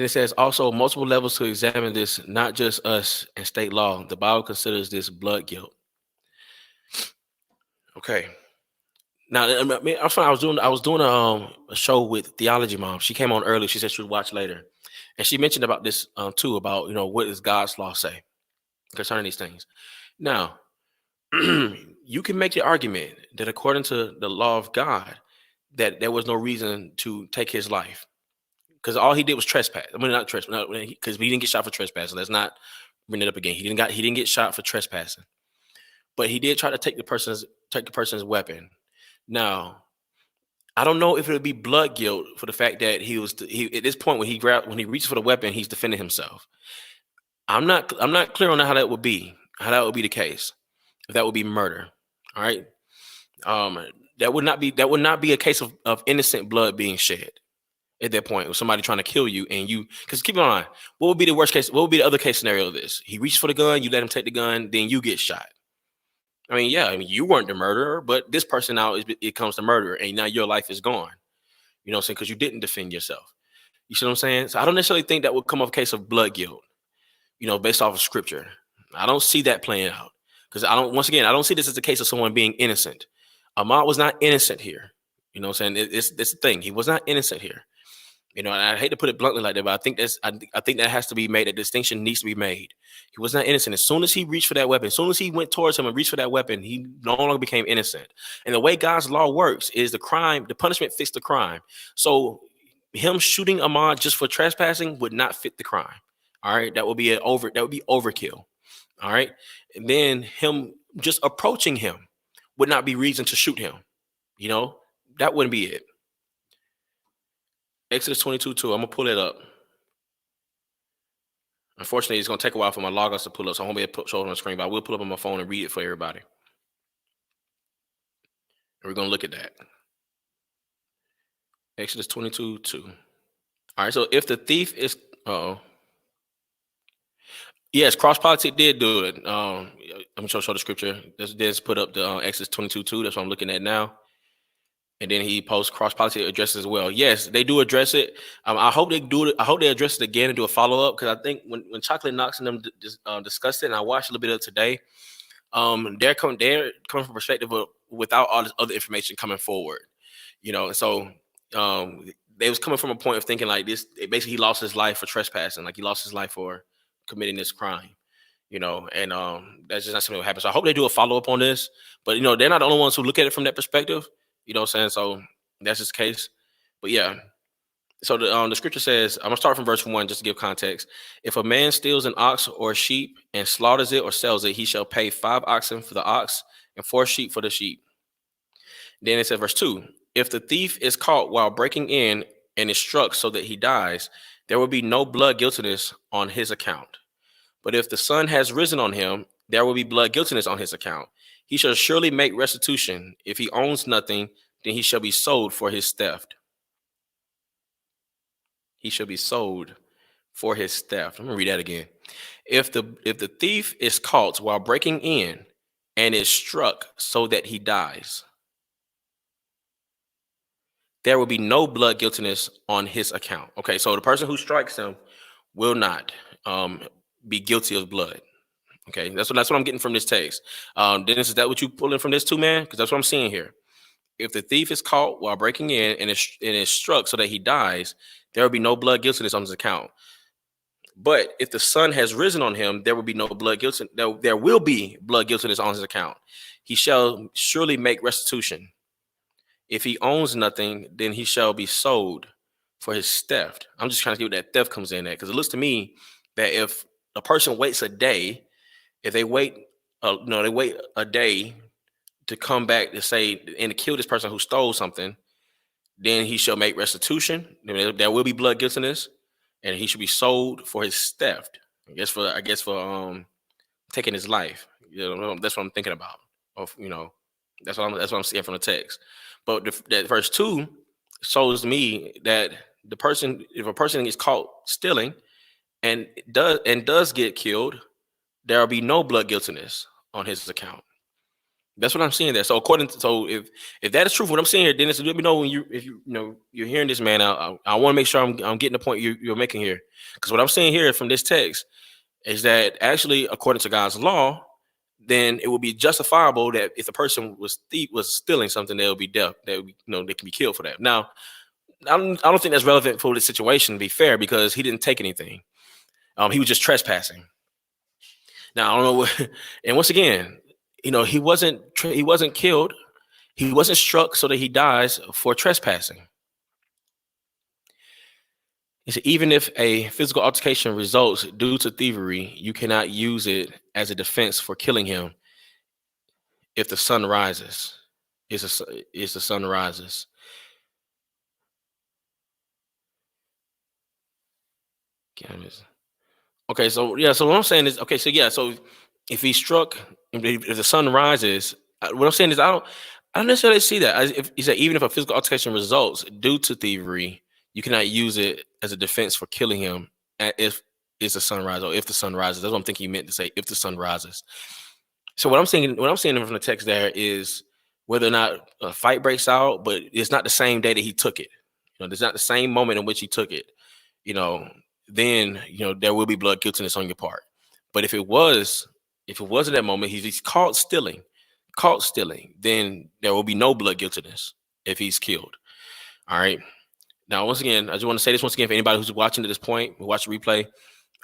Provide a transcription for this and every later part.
And it says also multiple levels to examine this, not just us and state law. The Bible considers this blood guilt. Okay. Now, I mean, I was doing a show with Theology Mom. She came on early. She said she would watch later, and she mentioned about this too, about what does God's law say concerning these things. Now, you can make the argument that according to the law of God, that there was no reason to take his life because all he did was trespass. I mean, not trespass, because he didn't get shot for trespassing. Let's not bring it up again. He didn't get shot for trespassing, but he did try to take the person's weapon. Now, I don't know if it would be blood guilt for the fact that he at this point when he reaches for the weapon, he's defending himself. I'm not clear on how that would be the case. If that would be murder. All right. Um that would not be a case of innocent blood being shed at that point with somebody trying to kill you and you because keep in mind, what would be the worst case? What would be the other case scenario of this? He reached for the gun, you let him take the gun, then you get shot. I mean, yeah, I mean you weren't the murderer, but this person now it comes to murder and now your life is gone. You know what I'm saying? Because you didn't defend yourself. You see what I'm saying? So I don't necessarily think that would come off a case of blood guilt, based off of scripture. I don't see that playing out. Because I don't see this as a case of someone being innocent. Ahmaud was not innocent here. You know what I'm saying? It's the thing. He was not innocent here. And I hate to put it bluntly like that, but I think that has to be made. A distinction needs to be made. He was not innocent. As soon as he reached for that weapon, as soon as he went towards him and reached for that weapon, he no longer became innocent. And the way God's law works is the punishment fits the crime. So him shooting Ahmaud just for trespassing would not fit the crime. All right. That would be overkill. All right. And then him just approaching him would not be reason to shoot him. You know, that wouldn't be it. Exodus 22:2. I'm gonna pull it up. Unfortunately, it's gonna take a while for my logos to pull up, so I won't be able to show it on the screen, but I will pull up on my phone and read it for everybody. And we're gonna look at that. Exodus 22:2. All right. So if the thief is yes, cross politic did do it. Let me show the scripture. This put up the Exodus 22:2. That's what I'm looking at now. And then he posts cross policy addresses as well. Yes, they do address it. I hope they do it. I hope they address it again and do a follow up because I think when Chocolate Knox and them discussed it, and I watched a little bit of it today, they're coming from a perspective of without all this other information coming forward, And so they was coming from a point of thinking like this. Basically, he lost his life for trespassing, like he lost his life for committing this crime. And that's just not something that happens. So I hope they do a follow up on this. But they're not the only ones who look at it from that perspective. You know what I'm saying? So that's his case. But yeah. So the scripture says, I'm gonna start from verse 1 just to give context. If a man steals an ox or a sheep and slaughters it or sells it, he shall pay 5 oxen for the ox and 4 sheep for the sheep. Then it says verse 2. If the thief is caught while breaking in and is struck so that he dies, there will be no blood guiltiness on his account. But if the sun has risen on him, there will be blood guiltiness on his account. He shall surely make restitution. If he owns nothing, then he shall be sold for his theft. He shall be sold for his theft. I'm gonna read that again. If the thief is caught while breaking in and is struck so that he dies, there will be no blood guiltiness on his account. Okay, so the person who strikes him will not be guilty of blood. Okay, that's what I'm getting from this text. Dennis, is that what you pulling from this too, man? Because that's what I'm seeing here. If the thief is caught while breaking in and is struck so that he dies, there will be no blood guiltiness on his account. But if the sun has risen on him, there will be no blood guiltiness. There will be blood guiltiness on his account. He shall surely make restitution. If he owns nothing, then he shall be sold for his theft. I'm just trying to see what that theft comes in at, because it looks to me that if a person waits a day, if they wait, they wait a day to come back to say and to kill this person who stole something, then he shall make restitution. There will be blood guiltiness, and he should be sold for his theft. I guess for taking his life. That's what I'm thinking about. That's what I'm seeing from the text. But that verse 2 shows me that if a person is caught stealing and does get killed, there will be no blood guiltiness on his account. That's what I'm seeing there. So according to, so if that is true, what I'm saying here, Dennis, let me know when you, if you know you're hearing this, man. I want to make sure I'm getting the point you're making here, because what I'm saying here from this text is that actually, according to God's law, then it would be justifiable that if the person was stealing something, they'll be dealt, that they can be killed for that. Now, I don't think that's relevant for this situation. To be fair, because he didn't take anything. He was just trespassing. Now I don't know what, and once again, he wasn't killed. He wasn't struck so that he dies for trespassing. He said, even if a physical altercation results due to thievery, you cannot use it as a defense for killing him if the sun rises. Is the sun rises. Okay, so yeah, so what I'm saying is, okay, so yeah, so if he struck, if the sun rises, what I'm saying is, I don't necessarily see that. If he said, even if a physical altercation results due to thievery, you cannot use it as a defense for killing him if it's the sunrise or if the sun rises. That's what I'm thinking you meant to say, if the sun rises. So what I'm saying from the text there is whether or not a fight breaks out, but it's not the same day that he took it. There's not the same moment in which he took it. You know, then there will be blood guiltiness on your part. But if it was at that moment, he's caught stealing, then there will be no blood guiltiness if he's killed. All right. Now, once again, I just want to say this once again for anybody who's watching to this point, who watch the replay.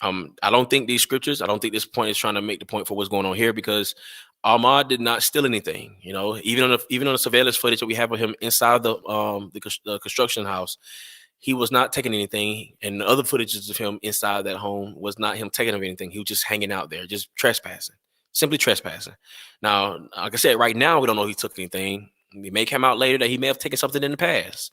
I don't think I don't think this point is trying to make the point for what's going on here, because Ahmaud did not steal anything. Even on the surveillance footage that we have of him inside the construction house, he was not taking anything, and the other footages of him inside that home was not him taking of anything. He was just hanging out there, just trespassing, simply trespassing. Now, like I said, right now we don't know if he took anything. It may come out later that he may have taken something in the past.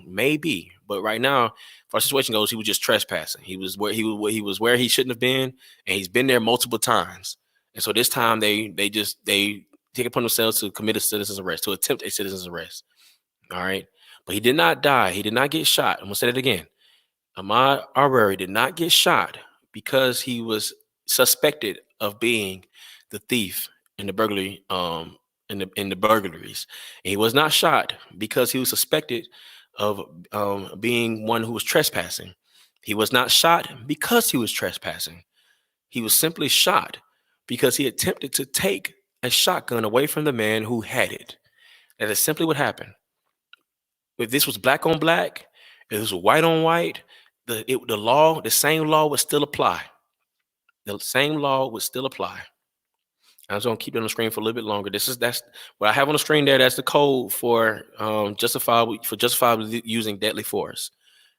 Maybe, but right now, as far as the situation goes, he was just trespassing. He was where he shouldn't have been, and he's been there multiple times. And so this time they take it upon themselves to commit a citizen's arrest, to attempt a citizen's arrest. All right. But he did not die. He did not get shot. I'm gonna say that again. Ahmaud Arbery did not get shot because he was suspected of being the thief in the burglary, in the burglaries. And he was not shot because he was suspected of being one who was trespassing. He was not shot because he was trespassing. He was simply shot because he attempted to take a shotgun away from the man who had it. That is simply what happened. If this was black on black, if this was white on white, the same law would still apply. The same law would still apply. I'm just gonna keep it on the screen for a little bit longer. That's what I have on the screen there. That's the code for justifiably using deadly force.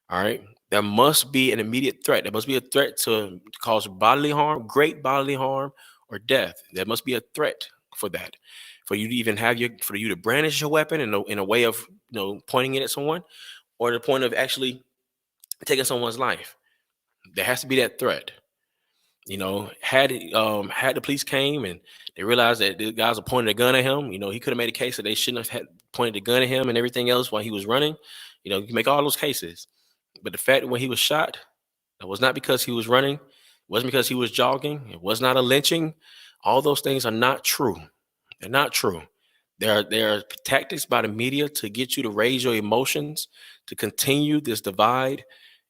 All right. There must be an immediate threat. There must be a threat to cause bodily harm, great bodily harm, or death. There must be a threat for that. For you to even for you to brandish your weapon in a way of pointing it at someone, or the point of actually taking someone's life. There has to be that threat. Had the police came and they realized that the guys were pointing a gun at him, he could have made a case that they shouldn't have had pointed a gun at him and everything else while he was running. You can make all those cases. But the fact that when he was shot, it was not because he was running, it wasn't because he was jogging, it was not a lynching. All those things are not true. They're not true. There are tactics by the media to get you to raise your emotions, to continue this divide,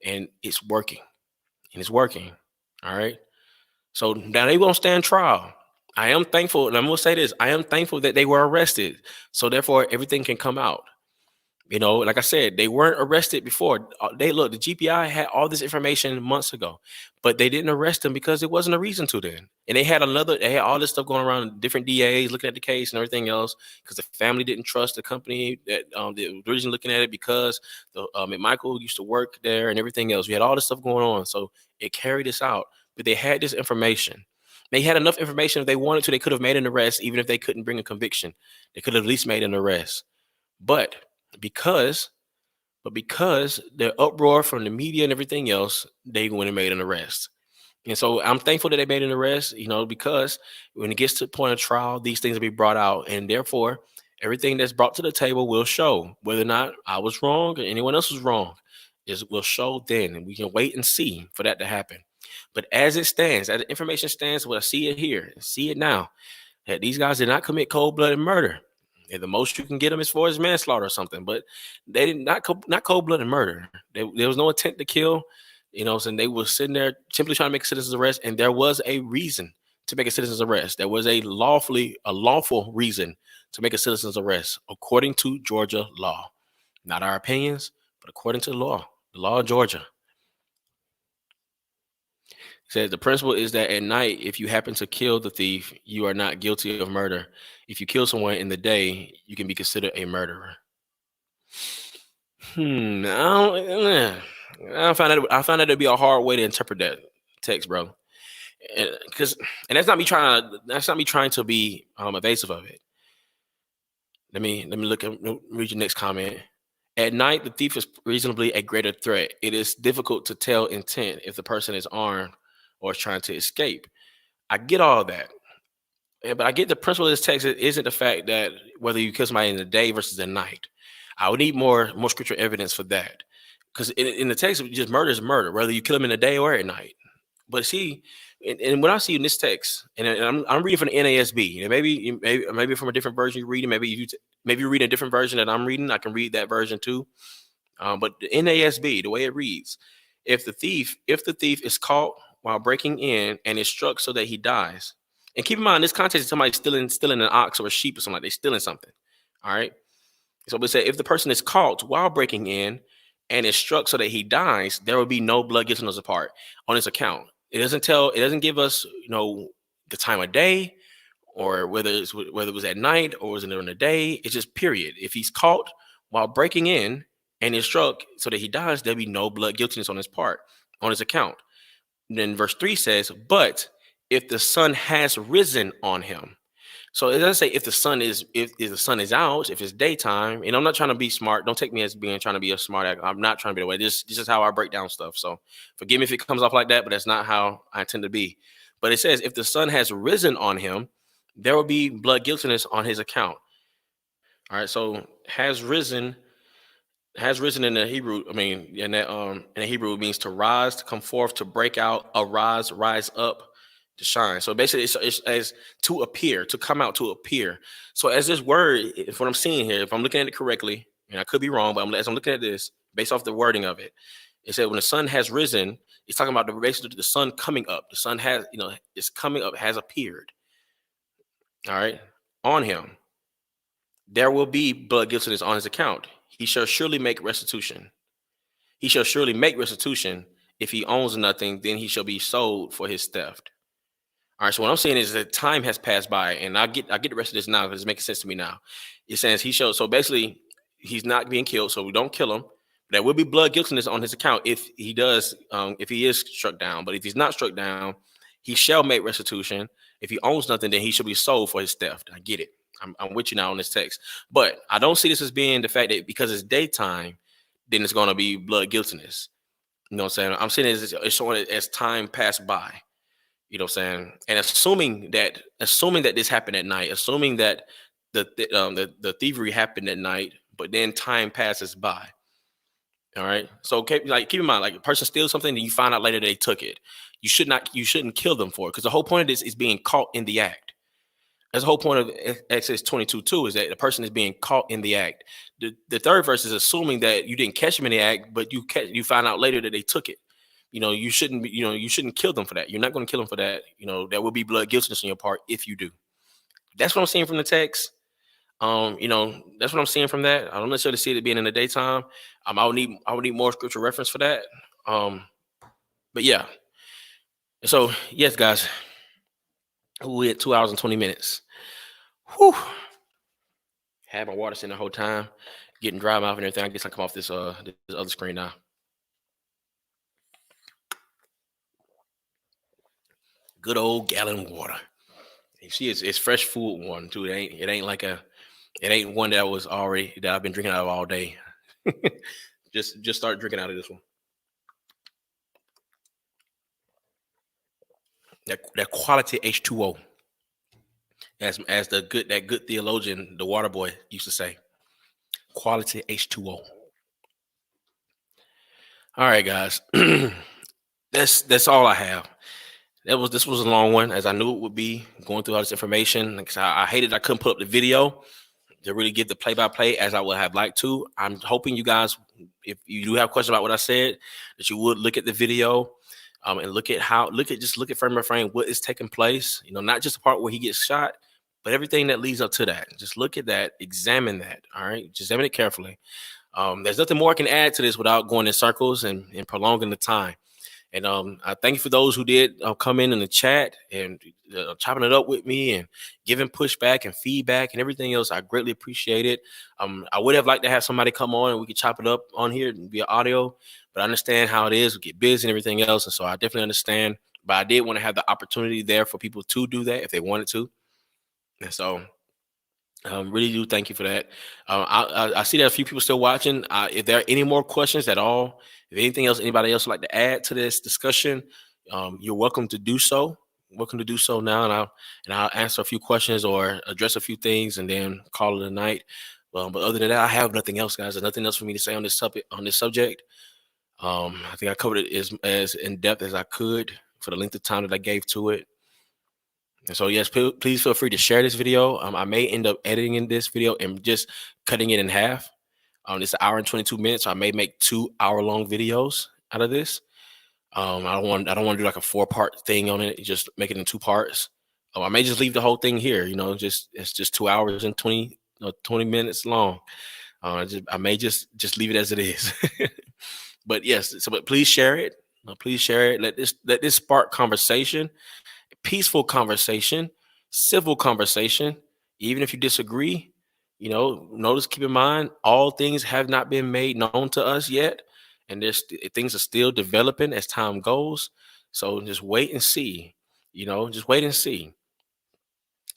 and it's working. And it's working. All right. So now they won't stand trial. I am thankful, and I'm gonna say this: I am thankful that they were arrested, so therefore everything can come out. Like I said, they weren't arrested before. The GPI had all this information months ago, but they didn't arrest them because there wasn't a reason to then. And they had all this stuff going around, different DAs looking at the case and everything else, because the family didn't trust the company that they were originally looking at it, because the McMichael used to work there and everything else. We had all this stuff going on, so it carried us out. But they had this information. They had enough information. If they wanted to, they could have made an arrest, even if they couldn't bring a conviction. They could have at least made an arrest. But because the uproar from the media and everything else, they went and made an arrest. And so I'm thankful that they made an arrest, because when it gets to the point of trial, these things will be brought out. And therefore, everything that's brought to the table will show whether or not I was wrong or anyone else was wrong. Will show then, and we can wait and see for that to happen. But as it stands, as the information stands, what I see it here, see it now, that these guys did not commit cold-blooded murder. And the most you can get them as far as manslaughter or something, but they did not cold-blooded murder. There was no intent to kill. And they were sitting there simply trying to make a citizen's arrest, and there was a reason to make a citizen's arrest. There was a lawful reason to make a citizen's arrest according to Georgia law, not our opinions, but according to the law of Georgia. Says the principle is that at night, if you happen to kill the thief, you are not guilty of murder. If you kill someone in the day, you can be considered a murderer. I I find that to be a hard way to interpret that text, bro. Because and that's not me trying to be evasive of it. Let me read your next comment. At night, the thief is reasonably a greater threat. It is difficult to tell intent if the person is armed or is trying to escape. I get all that. Yeah, but I get the principle of this text isn't the fact that whether you kill somebody in the day versus the night. I would need more scriptural evidence for that. Because in the text, just murder is murder, whether you kill them in the day or at night. But see, and when I see in this text, and I'm reading from the NASB, and maybe from a different version you're reading, maybe you're reading a different version that I'm reading. I can read that version too. But the NASB, the way it reads, if the thief is caught while breaking in and is struck so that he dies, and keep in mind this context is somebody stealing an ox or a sheep or something like they're stealing something. All right. So we say if the person is caught while breaking in and is struck so that he dies, there will be no blood guiltiness apart on his account. It doesn't give us, the time of day or whether it was at night or was it during the day. It's just period. If he's caught while breaking in and is struck so that he dies, there'll be no blood guiltiness on his account. And then verse 3 says, but if the sun has risen on him. So it doesn't say if the sun is out, if it's daytime. And I'm not trying to be smart. Don't take me as being trying to be a smart act. I'm not trying to be the way. This is how I break down stuff. So forgive me if it comes off like that, but that's not how I tend to be. But it says if the sun has risen on him, there will be blood guiltiness on his account. All right. So has risen in the Hebrew. I mean, in the Hebrew, it means to rise, to come forth, to break out, arise, rise up, to shine. So basically, it's as to appear, to come out, to appear. So as this word, if what I'm seeing here, if I'm looking at it correctly, and I could be wrong, but as I'm looking at this, based off the wording of it, it said when the sun has risen, it's talking about basically the sun coming up. The sun is coming up, has appeared. All right, on him. There will be blood guiltiness on his account. He shall surely make restitution. He shall surely make restitution. If he owns nothing, then he shall be sold for his theft. All right. So what I'm saying is that time has passed by, and I get the rest of this now because it's making sense to me now. It says he shall. So basically, he's not being killed, so we don't kill him. There will be blood guiltiness on his account if he does, if he is struck down. But if he's not struck down, he shall make restitution. If he owns nothing, then he shall be sold for his theft. I get it. I'm with you now on this text, but I don't see this as being the fact that because it's daytime, then it's going to be blood guiltiness. You know what I'm saying? I'm saying it's showing it as time passed by. You know what I'm saying? And assuming that this happened at night, assuming that the thievery happened at night, but then time passes by. All right. So keep in mind, like a person steals something and you find out later they took it. You shouldn't kill them for it because the whole point of this is being caught in the act. That's the whole point of Exodus 22:2 is that the person is being caught in the act. The third verse is assuming that you didn't catch them in the act, but you find out later that they took it. You shouldn't kill them for that. You're not going to kill them for that. There will be blood guiltiness on your part if you do. That's what I'm seeing from the text. That's what I'm seeing from that. I don't necessarily see it being in the daytime. I would need more scriptural reference for that. But yeah. So yes, guys, we're at 2 hours and 20 minutes. Whew. Had my water sitting the whole time, getting dry mouth and everything. I guess I come off this other screen now. Good old gallon of water. You see, it's fresh food one too. It ain't one that I've been drinking out of all day. just start drinking out of this one. That quality H2O, as that good theologian, the water boy, used to say, quality H2O. All right, guys, that's all I have. This was a long one, as I knew it would be, going through all this information. Like I hated I couldn't put up the video to really give the play by play as I would have liked to. I'm hoping you guys, if you do have questions about what I said, that you would look at the video, and look at frame by frame what is taking place. Not just the part where he gets shot, but everything that leads up to that. Just look at that, examine that. All right, just examine it carefully. There's nothing more I can add to this without going in circles and prolonging the time. And I thank you for those who did come in the chat and chopping it up with me and giving pushback and feedback and everything else. I greatly appreciate it. I would have liked to have somebody come on and we could chop it up on here via audio, but I understand how it is. We get busy and everything else. And so I definitely understand. But I did want to have the opportunity there for people to do that if they wanted to. And so really do thank you for that. I see that a few people still watching. If there are any more questions at all, if anything else, anybody else would like to add to this discussion, you're welcome to do so. Welcome to do so now, and I'll answer a few questions or address a few things, and then call it a night. But other than that, I have nothing else, guys. There's nothing else for me to say on this topic, on this subject. I think I covered it as in depth as I could for the length of time that I gave to it. And so, yes, please feel free to share this video. I may end up editing in this video and just cutting it in half. It's an hour and 22 minutes. So I may make 2 hour-long videos out of this. I don't want to do like a 4-part thing on it. Just make it in 2 parts. I may just leave the whole thing here. It's just 2 hours and 20 minutes long. I may just leave it as it is. But yes, but please share it. Please share it. Let this spark conversation. Peaceful conversation, civil conversation. Even if you disagree, notice, keep in mind, all things have not been made known to us yet, and things are still developing as time goes. So just wait and see. Just wait and see.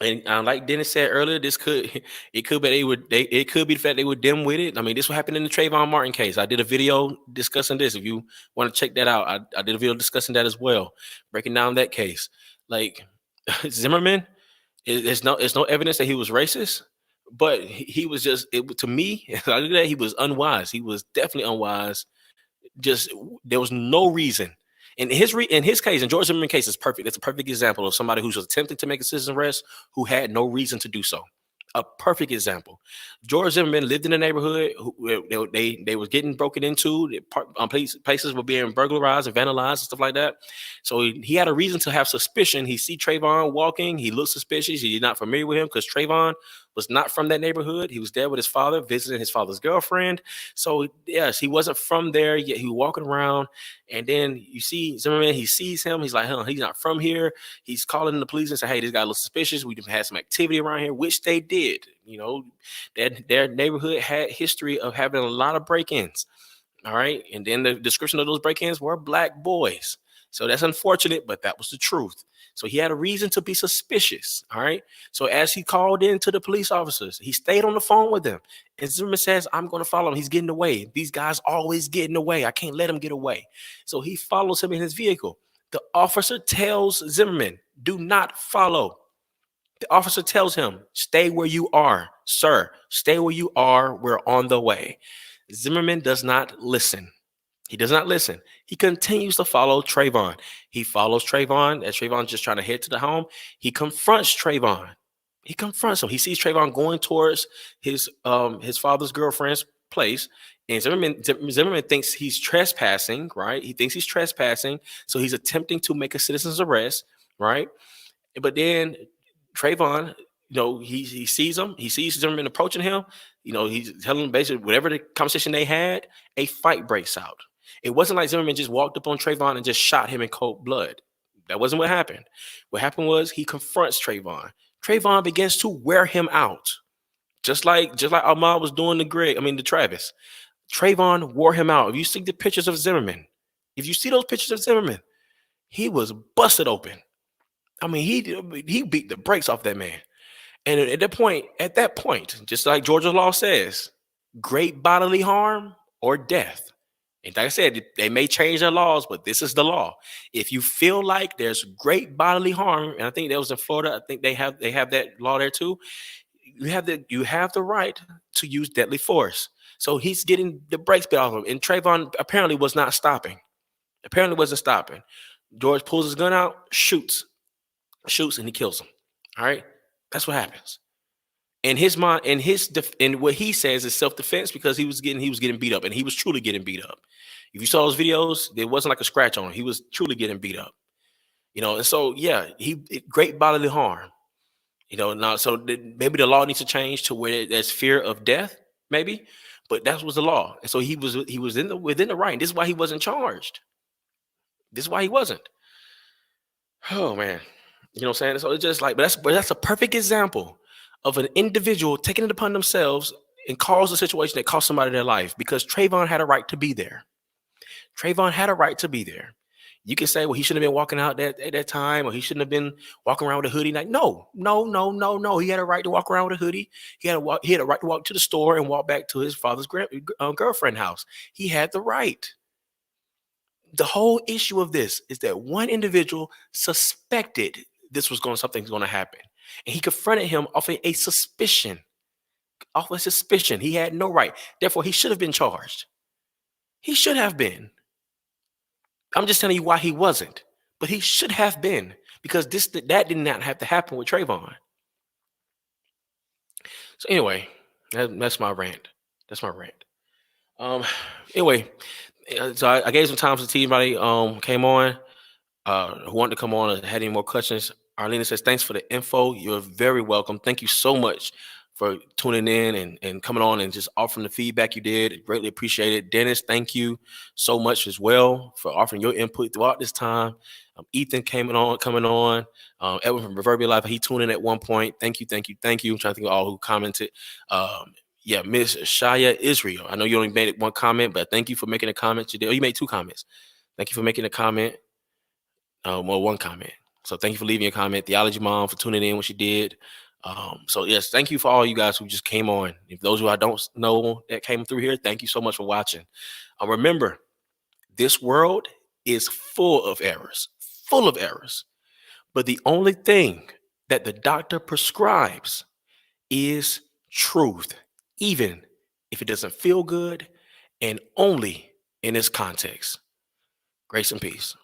And like Dennis said earlier, this could it could be it could be the fact they were dim with it. I mean, this what happened in the Trayvon Martin case. I did a video discussing this. If you want to check that out, I did a video discussing that as well, breaking down that case. Like Zimmerman, there's no evidence that he was racist, but he was just to me. I look at that, he was unwise. He was definitely unwise. Just there was no reason. In his case, in George Zimmerman case, is perfect. It's a perfect example of somebody who's attempting to make a citizen arrest who had no reason to do so. A perfect example. George Zimmerman lived in a neighborhood. They was getting broken into. Places were being burglarized and vandalized and stuff like that. So he had a reason to have suspicion. He see Trayvon walking. He looked suspicious. He's not familiar with him because Trayvon was not from that neighborhood. He was there with his father, visiting his father's girlfriend. So yes, he wasn't from there yet. He was walking around, and then you see Zimmerman. He sees him. He's like, he's not from here. He's calling the police and saying, hey, this guy looks suspicious. We've had some activity around here, which they did. Their neighborhood had history of having a lot of break-ins. All right. And then the description of those break-ins were black boys. So that's unfortunate, but that was the truth. So he had a reason to be suspicious. All right. So as he called in to the police officers, he stayed on the phone with them. And Zimmerman says, I'm going to follow him. He's getting away. These guys always getting away. I can't let him get away. So he follows him in his vehicle. The officer tells Zimmerman, do not follow. The officer tells him, stay where you are, sir. Stay where you are. We're on the way. Zimmerman does not listen. He does not listen. He continues to follow Trayvon. He follows Trayvon as Trayvon's just trying to head to the home. He confronts Trayvon. He confronts him. He sees Trayvon going towards his father's girlfriend's place. And Zimmerman thinks he's trespassing, right? He thinks he's trespassing. So he's attempting to make a citizen's arrest, right? But then Trayvon, he sees him. He sees Zimmerman approaching him. He's telling him basically whatever the conversation they had, a fight breaks out. It wasn't like Zimmerman just walked up on Trayvon and just shot him in cold blood. That wasn't what happened. What happened was he confronts Trayvon. Trayvon begins to wear him out. Just like Ahmaud was doing to Travis. Trayvon wore him out. If you see the pictures of Zimmerman, if you see those pictures of Zimmerman, he was busted open. He beat the brakes off that man. And at that point, just like Georgia law says, great bodily harm or death. And like I said, they may change their laws, but this is the law. If you feel like there's great bodily harm, and I think that was in Florida, I think they have that law there too. You have the right to use deadly force. So he's getting the brakes beat off him, and Trayvon apparently was not stopping. Apparently wasn't stopping. George pulls his gun out, shoots, and he kills him. All right, that's what happens. In his mind, in what he says is self defense because he was getting beat up, and he was truly getting beat up. If you saw those videos, there wasn't like a scratch on him. He was truly getting beat up. And so yeah, great bodily harm. Now so maybe the law needs to change to where there's fear of death, maybe, but that was the law, and so he was within the right. This is why he wasn't charged. This is why he wasn't. Oh man, you know what I'm saying? So it's just like, but that's a perfect example of an individual taking it upon themselves and cause a situation that cost somebody their life because Trayvon had a right to be there. Trayvon had a right to be there. You can say, well, he shouldn't have been walking out at that time, or he shouldn't have been walking around with a hoodie. Like, no, no, no, no, no. He had a right to walk around with a hoodie. He had a right to walk to the store and walk back to his father's girlfriend house. He had the right. The whole issue of this is that one individual suspected something's going to happen, and he confronted him off a suspicion. Off a suspicion, he had no right. Therefore, he should have been charged. He should have been. I'm just telling you why he wasn't, but he should have been because that did not have to happen with Trayvon. So anyway, that's my rant. That's my rant. Anyway, so I gave some time to anybody came on. Who wanted to come on and had any more questions. Arlena says, thanks for the info. You're very welcome. Thank you so much for tuning in and coming on and just offering the feedback you did. Greatly appreciate it. Dennis, thank you so much as well for offering your input throughout this time. Ethan coming on. Edwin from Proverbial Life, he tuned in at one point. Thank you, thank you, thank you. I'm trying to think of all who commented. Yeah, Miss Shaya Israel. I know you only made one comment, but thank you for making a comment. You made two comments. Thank you for making a comment. Well, one comment. So thank you for leaving a comment. Theology Mom for tuning in when she did. So yes, thank you for all you guys who just came on. If those who I don't know that came through here, thank you so much for watching. Remember, this world is full of errors, But the only thing that the doctor prescribes is truth, even if it doesn't feel good and only in its context. Grace and peace.